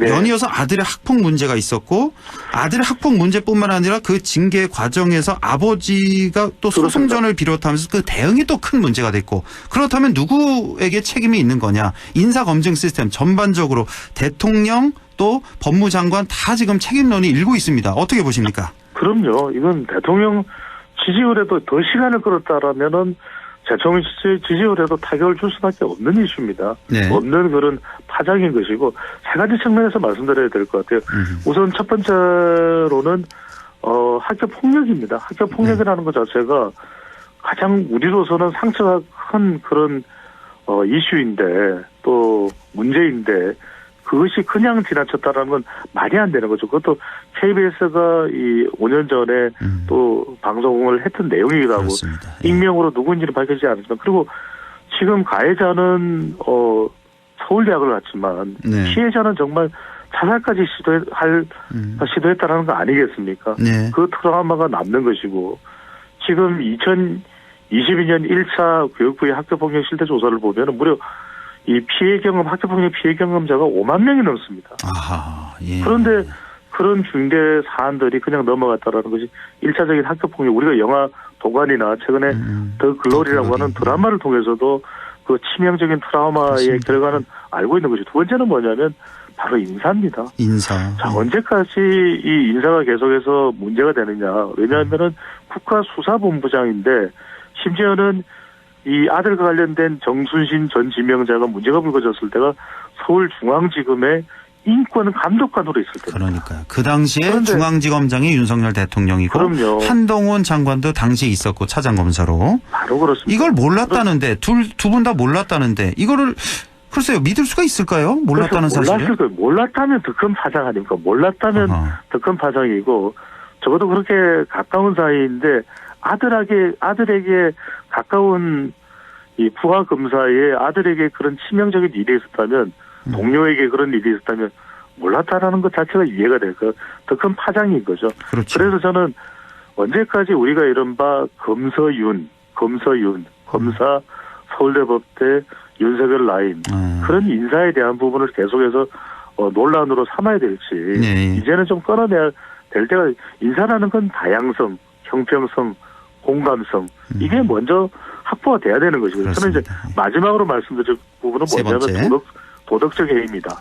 연이어서 아들의 학폭 문제가 있었고 아들의 학폭 문제뿐만 아니라 그 징계 과정에서 아버지가 또 소송전을 비롯하면서 그 대응이 또 큰 문제가 됐고 그렇다면 누구에게 책임이 있는 거냐. 인사검증 시스템 전반적으로 대통령 또 법무장관 다 지금 책임론이 일고 있습니다. 어떻게 보십니까? 그럼요. 이건 대통령 지지율에도 더 시간을 끌었다라면은 대통령 지지율에도 타격을 줄 수밖에 없는 이슈입니다. 없는 그런 파장인 것이고 세 가지 측면에서 말씀드려야 될 것 같아요. 우선 첫 번째로는 학교 폭력입니다. 학교 폭력이라는 것 자체가 가장 우리로서는 상처가 큰 그런 이슈인데 또 문제인데 그것이 그냥 지나쳤다라는 건 말이 안 되는 거죠. 그것도 KBS가 이 5년 전에 또 방송을 했던 내용이기도 하고 익명으로 누구인지는 밝혀지지 않았지만 그리고 지금 가해자는 서울대학을 갔지만 피해자는 정말 자살까지 시도했다라는 거 아니겠습니까? 그 트라우마가 남는 것이고 지금 2022년 1차 교육부의 학교폭력 실태 조사를 보면 무려 이 학교폭력 피해 경험자가 5만 명이 넘습니다. 그런데 그런 중대 사안들이 그냥 넘어갔다라는 것이 1차적인 학교폭력 우리가 영화 도관이나 최근에 더 글로리라고 하는 드라마를 통해서도 그 치명적인 트라우마의 결과는 알고 있는 것이 두 번째는 뭐냐면 바로 인사입니다. 자, 언제까지 이 인사가 계속해서 문제가 되느냐. 왜냐하면은 국가수사본부장인데 심지어는 이 아들과 관련된 정순신 전 지명자가 문제가 불거졌을 때가 서울중앙지검의 인권감독관으로 있을 때입니다. 그러니까요. 그 당시에 중앙지검장이 윤석열 대통령이고 한동훈 장관도 당시에 있었고 차장검사로. 바로 그렇습니다. 이걸 몰랐다는데 두 분 다 몰랐다는데 이거를 글쎄요 믿을 수가 있을까요? 몰랐다는 사실을. 몰랐다면 더 큰 파장 아닙니까? 몰랐다면 더 큰 파장이고 적어도 그렇게 가까운 사이인데 아들에게 가까운 이 부하 검사의 아들에게 그런 치명적인 일이 있었다면 동료에게 그런 일이 있었다면 몰랐다라는 것 자체가 이해가 될 거 더 큰 파장인 거죠. 그래서 저는 언제까지 우리가 이른바 검사 서울대법대 윤석열 라인 그런 인사에 대한 부분을 계속해서 논란으로 삼아야 될지 이제는 좀 끊어내야 될 때가 인사라는 건 다양성, 형평성, 공감성 이게 먼저 확보가 돼야 되는 것이고요. 저는 이제 마지막으로 말씀드릴 부분은 뭐냐면 도덕적 해이입니다.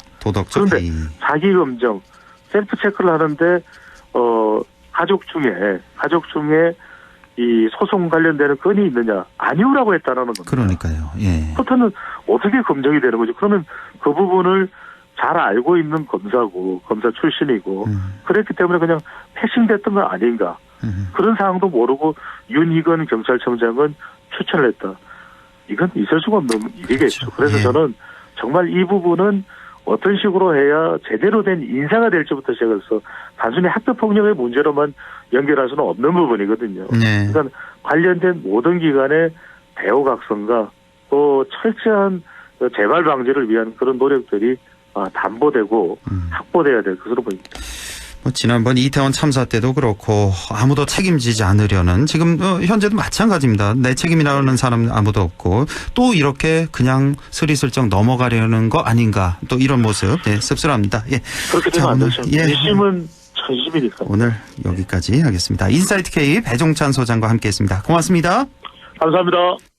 그런데 자기 검증, 셀프 체크를 하는데 가족 중에 이 소송 관련되는 건이 있느냐 아니오라고 했다라는 겁니다. 그러니까요. 그렇다면 어떻게 검증이 되는 거죠? 그러면 그 부분을 잘 알고 있는 검사 출신이고 그랬기 때문에 그냥 패싱됐던 건 아닌가. 그런 상황도 모르고 윤희건 경찰청장은 추천을 했다. 이건 있을 수가 없는 일이겠죠. 그래서 저는 정말 이 부분은 어떤 식으로 해야 제대로 된 인사가 될지부터 시작해서 단순히 학교폭력의 문제로만 연결할 수는 없는 부분이거든요. 그러니까 관련된 모든 기관의 대우각성과 또 철저한 재발 방지를 위한 그런 노력들이 담보되고 확보돼야 될 것으로 보입니다. 지난번 이태원 참사 때도 그렇고 아무도 책임지지 않으려는 지금 현재도 마찬가지입니다. 내 책임이라는 사람 아무도 없고 또 이렇게 그냥 스리슬쩍 넘어가려는 거 아닌가 또 이런 모습 씁쓸합니다. 예. 그렇게 되면 안 되죠. 민심은 전심이니까. 오늘 여기까지 하겠습니다. 인사이트 K 배종찬 소장과 함께했습니다. 고맙습니다. 감사합니다.